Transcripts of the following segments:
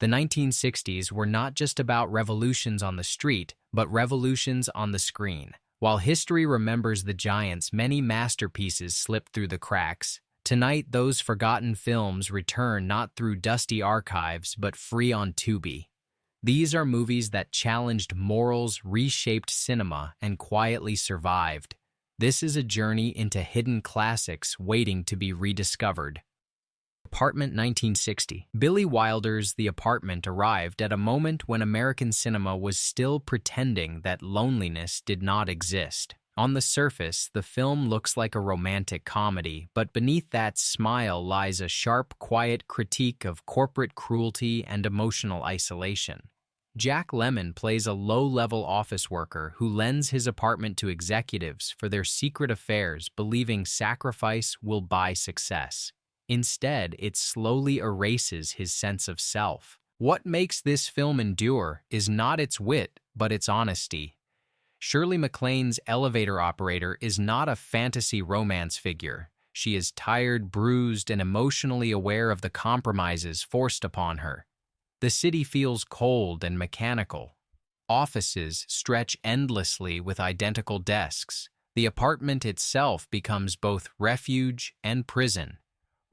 The 1960s were not just about revolutions on the street, but revolutions on the screen. While history remembers the giants, many masterpieces slipped through the cracks. Tonight, those forgotten films return not through dusty archives, but free on Tubi. These are movies that challenged morals, reshaped cinema, and quietly survived. This is a journey into hidden classics waiting to be rediscovered. Apartment 1960. Billy Wilder's The Apartment arrived at a moment when American cinema was still pretending that loneliness did not exist. On the surface, the film looks like a romantic comedy, but beneath that smile lies a sharp, quiet critique of corporate cruelty and emotional isolation. Jack Lemmon plays a low-level office worker who lends his apartment to executives for their secret affairs, believing sacrifice will buy success. Instead, it slowly erases his sense of self. What makes this film endure is not its wit, but its honesty. Shirley MacLaine's elevator operator is not a fantasy romance figure. She is tired, bruised, and emotionally aware of the compromises forced upon her. The city feels cold and mechanical. Offices stretch endlessly with identical desks. The apartment itself becomes both refuge and prison.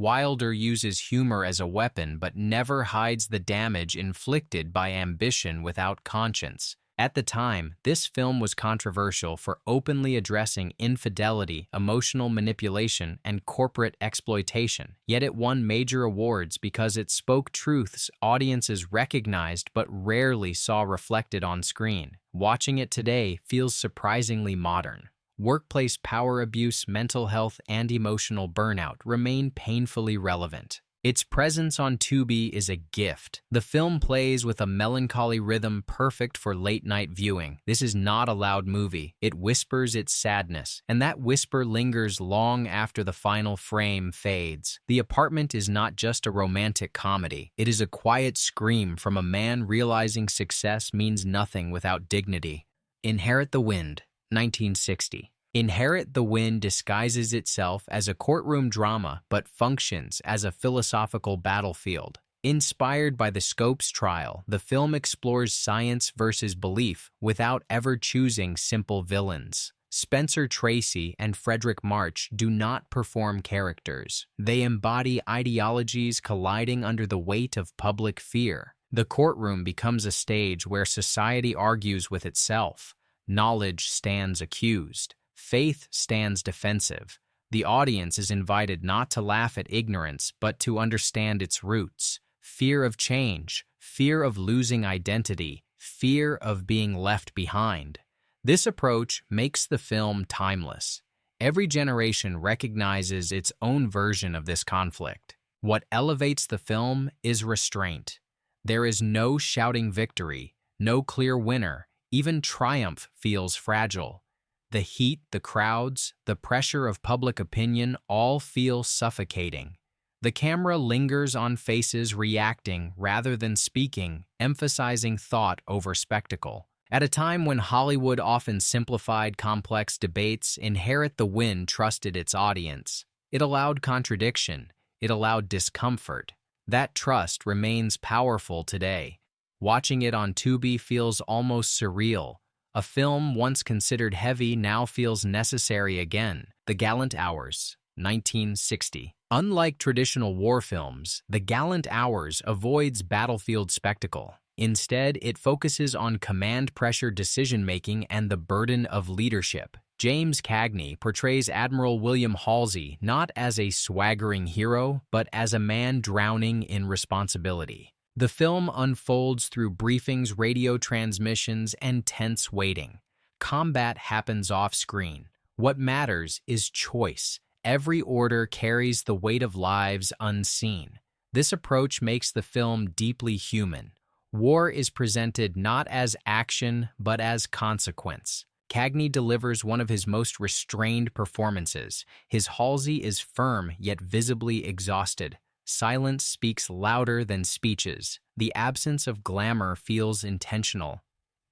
Wilder uses humor as a weapon but never hides the damage inflicted by ambition without conscience. At the time, this film was controversial for openly addressing infidelity, emotional manipulation, and corporate exploitation. Yet it won major awards because it spoke truths audiences recognized but rarely saw reflected on screen. Watching it today feels surprisingly modern. Workplace power abuse, mental health, and emotional burnout remain painfully relevant. Its presence on Tubi is a gift. The film plays with a melancholy rhythm perfect for late-night viewing. This is not a loud movie. It whispers its sadness, and that whisper lingers long after the final frame fades. The Apartment is not just a romantic comedy. It is a quiet scream from a man realizing success means nothing without dignity. Inherit the Wind, 1960. Inherit the Wind disguises itself as a courtroom drama but functions as a philosophical battlefield. Inspired by the Scopes trial, the film explores science versus belief without ever choosing simple villains. Spencer Tracy and Frederick March do not perform characters. They embody ideologies colliding under the weight of public fear. The courtroom becomes a stage where society argues with itself. Knowledge stands accused. Faith stands defensive. The audience is invited not to laugh at ignorance, but to understand its roots. Fear of change, fear of losing identity, fear of being left behind. This approach makes the film timeless. Every generation recognizes its own version of this conflict. What elevates the film is restraint. There is no shouting victory, no clear winner. Even triumph feels fragile. The heat, the crowds, the pressure of public opinion all feel suffocating. The camera lingers on faces reacting rather than speaking, emphasizing thought over spectacle. At a time when Hollywood often simplified complex debates, Inherit the Wind trusted its audience. It allowed contradiction. It allowed discomfort. That trust remains powerful today. Watching it on Tubi feels almost surreal. A film once considered heavy now feels necessary again. The Gallant Hours, 1960. Unlike traditional war films, The Gallant Hours avoids battlefield spectacle. Instead, it focuses on command-pressure decision-making and the burden of leadership. James Cagney portrays Admiral William Halsey not as a swaggering hero, but as a man drowning in responsibility. The film unfolds through briefings, radio transmissions, and tense waiting. Combat happens off-screen. What matters is choice. Every order carries the weight of lives unseen. This approach makes the film deeply human. War is presented not as action, but as consequence. Cagney delivers one of his most restrained performances. His Halsey is firm yet visibly exhausted. Silence speaks louder than speeches. The absence of glamour feels intentional.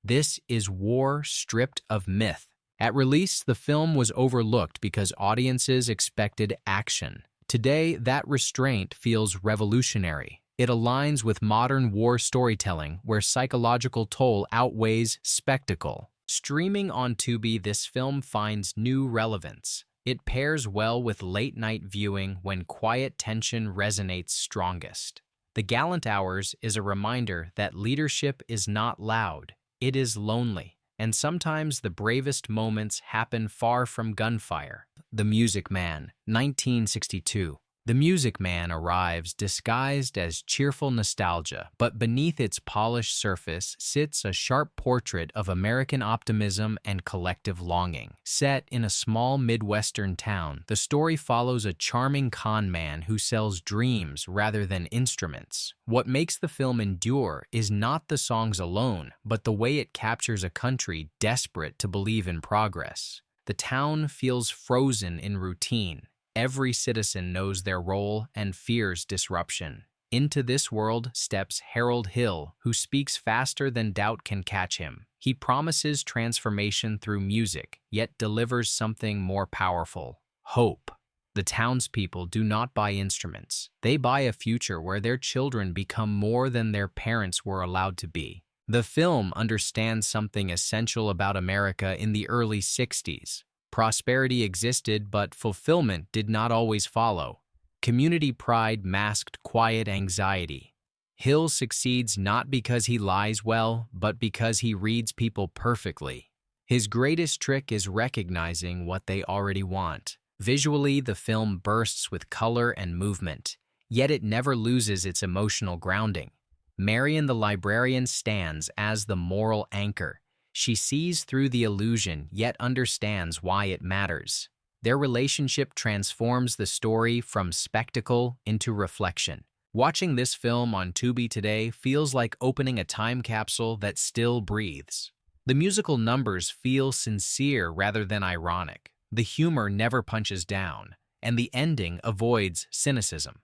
This is war stripped of myth. At release, the film was overlooked because audiences expected action. Today, that restraint feels revolutionary. It aligns with modern war storytelling where psychological toll outweighs spectacle. Streaming on Tubi, this film finds new relevance. It pairs well with late-night viewing when quiet tension resonates strongest. The Gallant Hours is a reminder that leadership is not loud, it is lonely, and sometimes the bravest moments happen far from gunfire. The Music Man, 1962. The Music Man arrives disguised as cheerful nostalgia, but beneath its polished surface sits a sharp portrait of American optimism and collective longing. Set in a small Midwestern town, the story follows a charming con man who sells dreams rather than instruments. What makes the film endure is not the songs alone, but the way it captures a country desperate to believe in progress. The town feels frozen in routine. Every citizen knows their role and fears disruption. Into this world steps Harold Hill, who speaks faster than doubt can catch him. He promises transformation through music, yet delivers something more powerful: hope. The townspeople do not buy instruments. They buy a future where their children become more than their parents were allowed to be. The film understands something essential about America in the early 60s. Prosperity existed, but fulfillment did not always follow. Community pride masked quiet anxiety. Hill succeeds not because he lies well, but because he reads people perfectly. His greatest trick is recognizing what they already want. Visually, the film bursts with color and movement, yet it never loses its emotional grounding. Marion the librarian stands as the moral anchor. She sees through the illusion, yet understands why it matters. Their relationship transforms the story from spectacle into reflection. Watching this film on Tubi today feels like opening a time capsule that still breathes. The musical numbers feel sincere rather than ironic. The humor never punches down, and the ending avoids cynicism.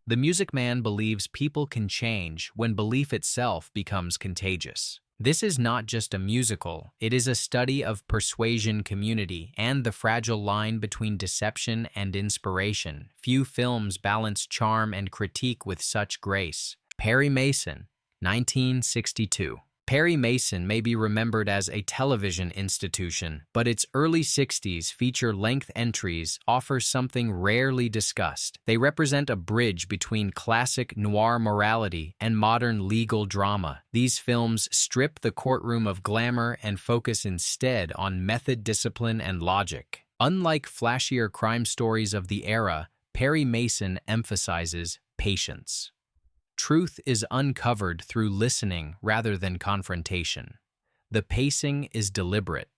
The Music Man believes people can change when belief itself becomes contagious. This is not just a musical, it is a study of persuasion, community, and the fragile line between deception and inspiration. Few films balance charm and critique with such grace. Perry Mason, 1962. Perry Mason may be remembered as a television institution, but its early 60s feature-length entries offer something rarely discussed. They represent a bridge between classic noir morality and modern legal drama. These films strip the courtroom of glamour and focus instead on method, discipline, and logic. Unlike flashier crime stories of the era, Perry Mason emphasizes patience. Truth is uncovered through listening rather than confrontation. The pacing is deliberate.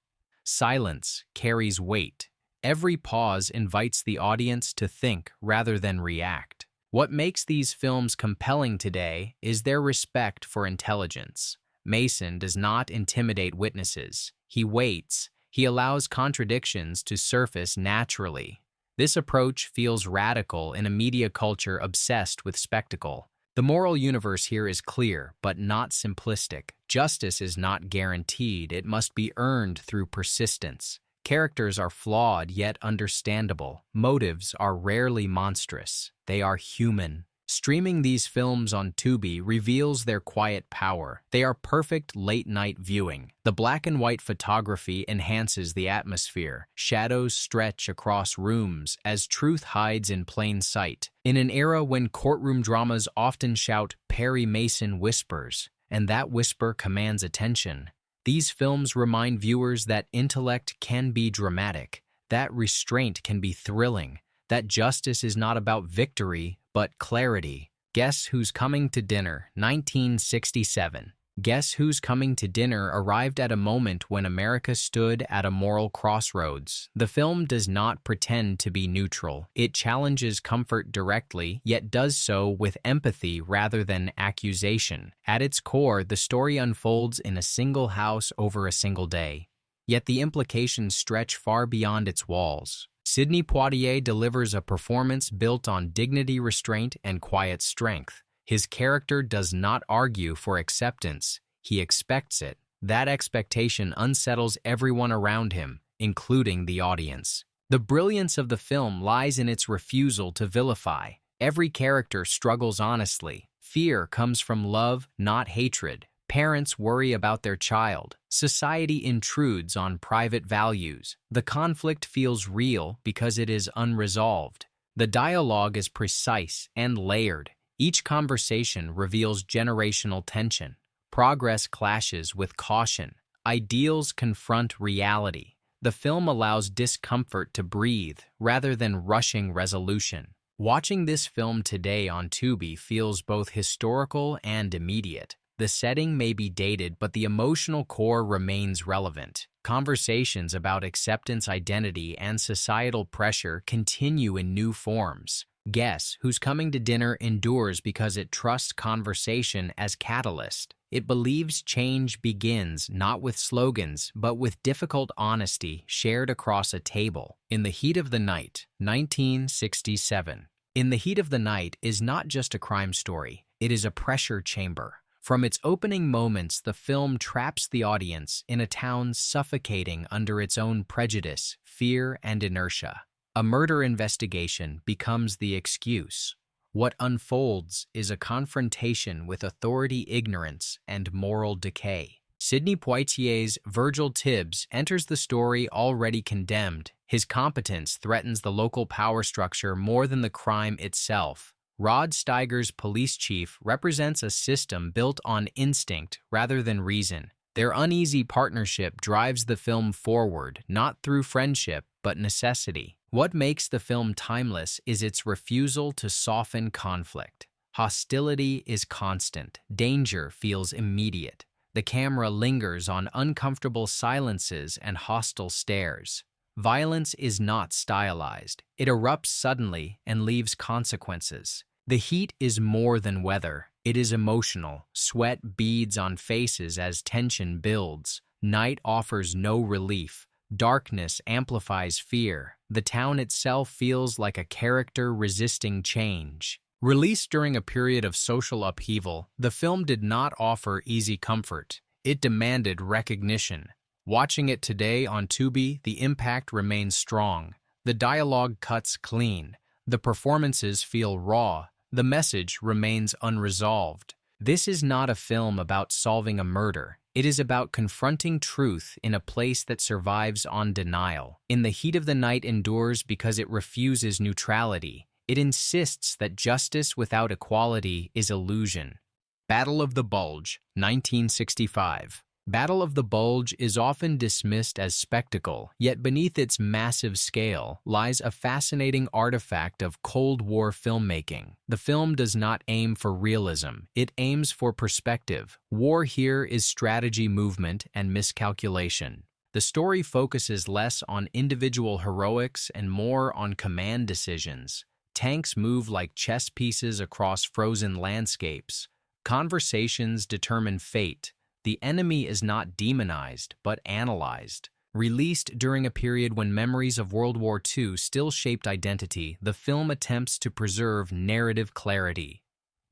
Silence carries weight. Every pause invites the audience to think rather than react. What makes these films compelling today is their respect for intelligence. Mason does not intimidate witnesses. He waits. He allows contradictions to surface naturally. This approach feels radical in a media culture obsessed with spectacle. The moral universe here is clear, but not simplistic. Justice is not guaranteed, it must be earned through persistence. Characters are flawed yet understandable. Motives are rarely monstrous. They are human. Streaming these films on Tubi reveals their quiet power. They are perfect late-night viewing. The black and white photography enhances the atmosphere. Shadows stretch across rooms as truth hides in plain sight. In an era when courtroom dramas often shout, Perry Mason whispers, and that whisper commands attention. These films remind viewers that intellect can be dramatic, that restraint can be thrilling, that justice is not about victory, but clarity. Guess Who's Coming to Dinner, 1967. Guess Who's Coming to Dinner arrived at a moment when America stood at a moral crossroads. The film does not pretend to be neutral. It challenges comfort directly, yet does so with empathy rather than accusation. At its core, the story unfolds in a single house over a single day. Yet the implications stretch far beyond its walls. Sidney Poitier delivers a performance built on dignity, restraint, and quiet strength. His character does not argue for acceptance, he expects it. That expectation unsettles everyone around him, including the audience. The brilliance of the film lies in its refusal to vilify. Every character struggles honestly, Fear comes from love, not hatred. Parents worry about their child. Society intrudes on private values. The conflict feels real because it is unresolved. The dialogue is precise and layered. Each conversation reveals generational tension. Progress clashes with caution. Ideals confront reality. The film allows discomfort to breathe rather than rushing resolution. Watching this film today on Tubi feels both historical and immediate. The setting may be dated, but the emotional core remains relevant. Conversations about acceptance, identity, and societal pressure continue in new forms. Guess Who's Coming to Dinner endures because it trusts conversation as catalyst. It believes change begins not with slogans, but with difficult honesty shared across a table. In the Heat of the Night, 1967. In the Heat of the Night is not just a crime story, it is a pressure chamber. From its opening moments, the film traps the audience in a town suffocating under its own prejudice, fear, and inertia. A murder investigation becomes the excuse. What unfolds is a confrontation with authority ignorance and moral decay. Sidney Poitier's Virgil Tibbs enters the story already condemned. His competence threatens the local power structure more than the crime itself. Rod Steiger's police chief represents a system built on instinct rather than reason. Their uneasy partnership drives the film forward, not through friendship, but necessity. What makes the film timeless is its refusal to soften conflict. Hostility is constant. Danger feels immediate. The camera lingers on uncomfortable silences and hostile stares. Violence is not stylized. It erupts suddenly and leaves consequences. The heat is more than weather. It is emotional. Sweat beads on faces as tension builds. Night offers no relief. Darkness amplifies fear. The town itself feels like a character resisting change. Released during a period of social upheaval, the film did not offer easy comfort. It demanded recognition. Watching it today on Tubi, the impact remains strong. The dialogue cuts clean. The performances feel raw. The message remains unresolved. This is not a film about solving a murder. It is about confronting truth in a place that survives on denial. In the Heat of the Night endures because it refuses neutrality. It insists that justice without equality is illusion. Battle of the Bulge, 1965. Battle of the Bulge is often dismissed as spectacle, yet beneath its massive scale lies a fascinating artifact of Cold War filmmaking. The film does not aim for realism, it aims for perspective. War here is strategy, movement, and miscalculation. The story focuses less on individual heroics and more on command decisions. Tanks move like chess pieces across frozen landscapes. Conversations determine fate. The enemy is not demonized, but analyzed. Released during a period when memories of World War II still shaped identity, the film attempts to preserve narrative clarity.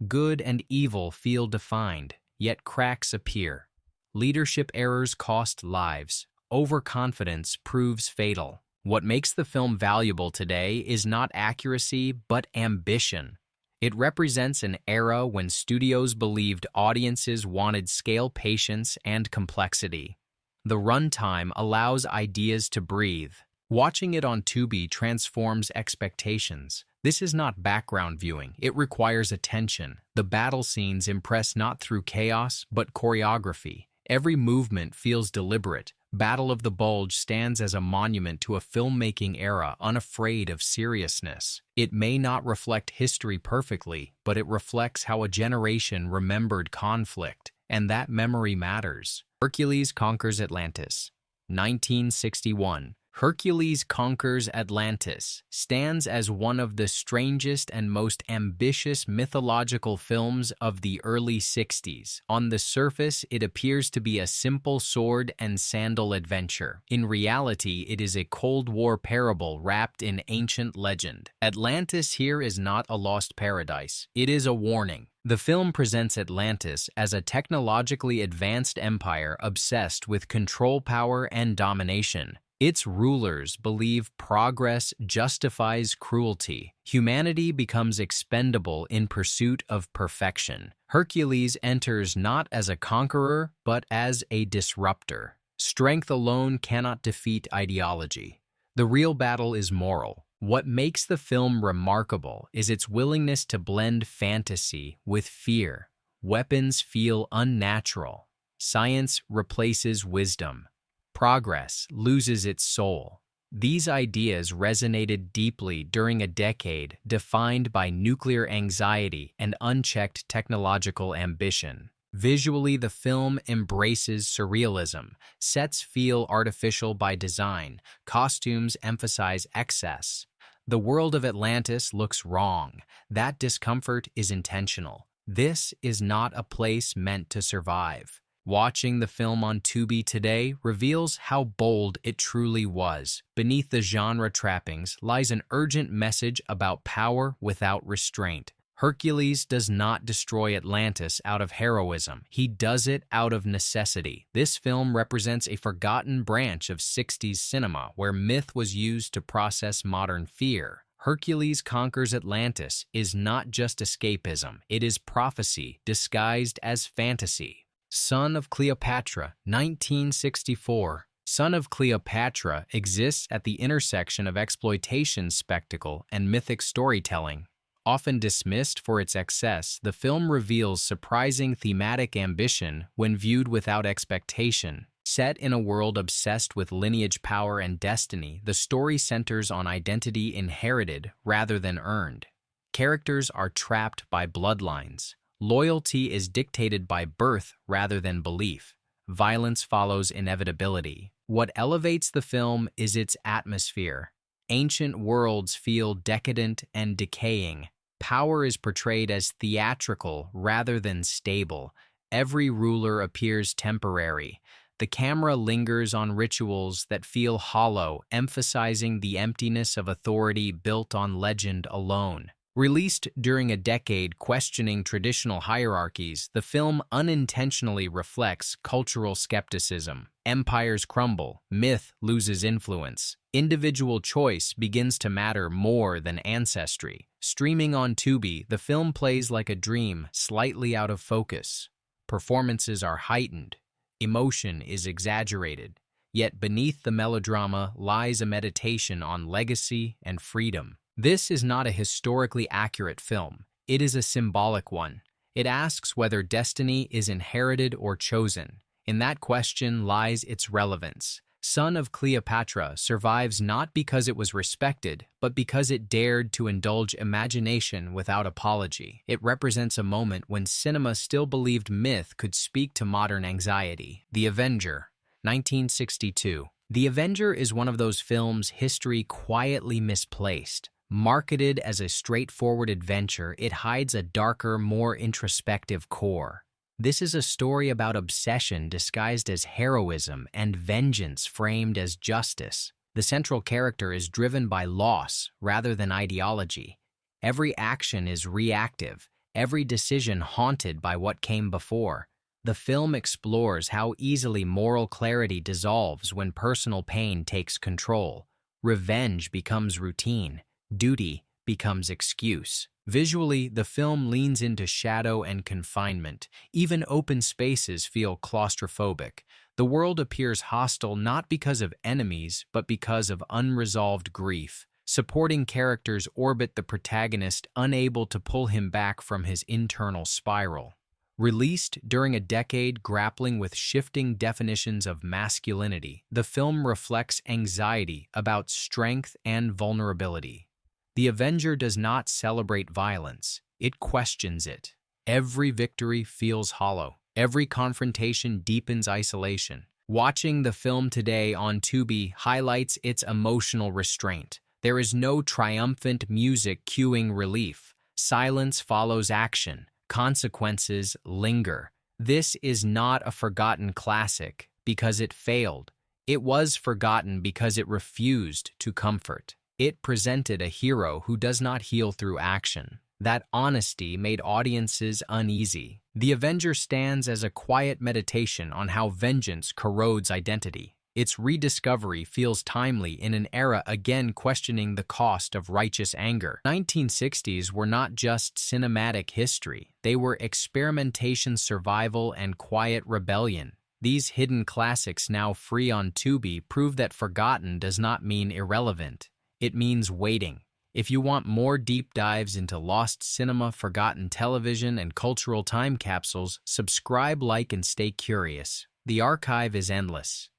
Good and evil feel defined, yet cracks appear. Leadership errors cost lives. Overconfidence proves fatal. What makes the film valuable today is not accuracy, but ambition. It represents an era when studios believed audiences wanted scale, patience, and complexity. The runtime allows ideas to breathe. Watching it on Tubi transforms expectations. This is not background viewing. It requires attention. The battle scenes impress not through chaos, but choreography. Every movement feels deliberate. Battle of the Bulge stands as a monument to a filmmaking era unafraid of seriousness. It may not reflect history perfectly, but it reflects how a generation remembered conflict, and that memory matters. Hercules conquers Atlantis. 1961. Hercules Conquers Atlantis stands as one of the strangest and most ambitious mythological films of the early 60s. On the surface, it appears to be a simple sword and sandal adventure. In reality, it is a Cold War parable wrapped in ancient legend. Atlantis here is not a lost paradise. It is a warning. The film presents Atlantis as a technologically advanced empire obsessed with control, power, and domination. Its rulers believe progress justifies cruelty. Humanity becomes expendable in pursuit of perfection. Hercules enters not as a conqueror, but as a disruptor. Strength alone cannot defeat ideology. The real battle is moral. What makes the film remarkable is its willingness to blend fantasy with fear. Weapons feel unnatural. Science replaces wisdom. Progress loses its soul. These ideas resonated deeply during a decade defined by nuclear anxiety and unchecked technological ambition. Visually, the film embraces surrealism. Sets feel artificial by design. Costumes emphasize excess. The world of Atlantis looks wrong. That discomfort is intentional. This is not a place meant to survive. Watching the film on Tubi today reveals how bold it truly was. Beneath the genre trappings lies an urgent message about power without restraint. Hercules does not destroy Atlantis out of heroism. He does it out of necessity. This film represents a forgotten branch of 60s cinema where myth was used to process modern fear. Hercules Conquers Atlantis is not just escapism. It is prophecy disguised as fantasy. Son of Cleopatra, 1964. Son of Cleopatra exists at the intersection of exploitation spectacle and mythic storytelling. Often dismissed for its excess, the film reveals surprising thematic ambition when viewed without expectation. Set in a world obsessed with lineage, power, and destiny, the story centers on identity inherited rather than earned. Characters are trapped by bloodlines. Loyalty is dictated by birth rather than belief. Violence follows inevitability. What elevates the film is its atmosphere. Ancient worlds feel decadent and decaying. Power is portrayed as theatrical rather than stable. Every ruler appears temporary. The camera lingers on rituals that feel hollow, emphasizing the emptiness of authority built on legend alone. Released during a decade questioning traditional hierarchies, the film unintentionally reflects cultural skepticism. Empires crumble, myth loses influence. Individual choice begins to matter more than ancestry. Streaming on Tubi, the film plays like a dream, slightly out of focus. Performances are heightened. Emotion is exaggerated. Yet beneath the melodrama lies a meditation on legacy and freedom. This is not a historically accurate film. It is a symbolic one. It asks whether destiny is inherited or chosen. In that question lies its relevance. Son of Cleopatra survives not because it was respected, but because it dared to indulge imagination without apology. It represents a moment when cinema still believed myth could speak to modern anxiety. The Avenger, 1962. The Avenger is one of those films history quietly misplaced. Marketed as a straightforward adventure, it hides a darker, more introspective core. This is a story about obsession disguised as heroism and vengeance framed as justice. The central character is driven by loss rather than ideology. Every action is reactive, every decision haunted by what came before. The film explores how easily moral clarity dissolves when personal pain takes control. Revenge becomes routine. Duty becomes excuse. Visually, the film leans into shadow and confinement. Even open spaces feel claustrophobic. The world appears hostile not because of enemies, but because of unresolved grief. Supporting characters orbit the protagonist, unable to pull him back from his internal spiral. Released during a decade grappling with shifting definitions of masculinity, the film reflects anxiety about strength and vulnerability. The Avenger does not celebrate violence, it questions it. Every victory feels hollow. Every confrontation deepens isolation. Watching the film today on Tubi highlights its emotional restraint. There is no triumphant music cueing relief. Silence follows action. Consequences linger. This is not a forgotten classic because it failed. It was forgotten because it refused to comfort. It presented a hero who does not heal through action. That honesty made audiences uneasy. The Avenger stands as a quiet meditation on how vengeance corrodes identity. Its rediscovery feels timely in an era again questioning the cost of righteous anger. 1960s were not just cinematic history, they were experimentation, survival, and quiet rebellion. These hidden classics, now free on Tubi, prove that forgotten does not mean irrelevant. It means waiting. If you want more deep dives into lost cinema, forgotten television, and cultural time capsules, subscribe, like, and stay curious. The archive is endless.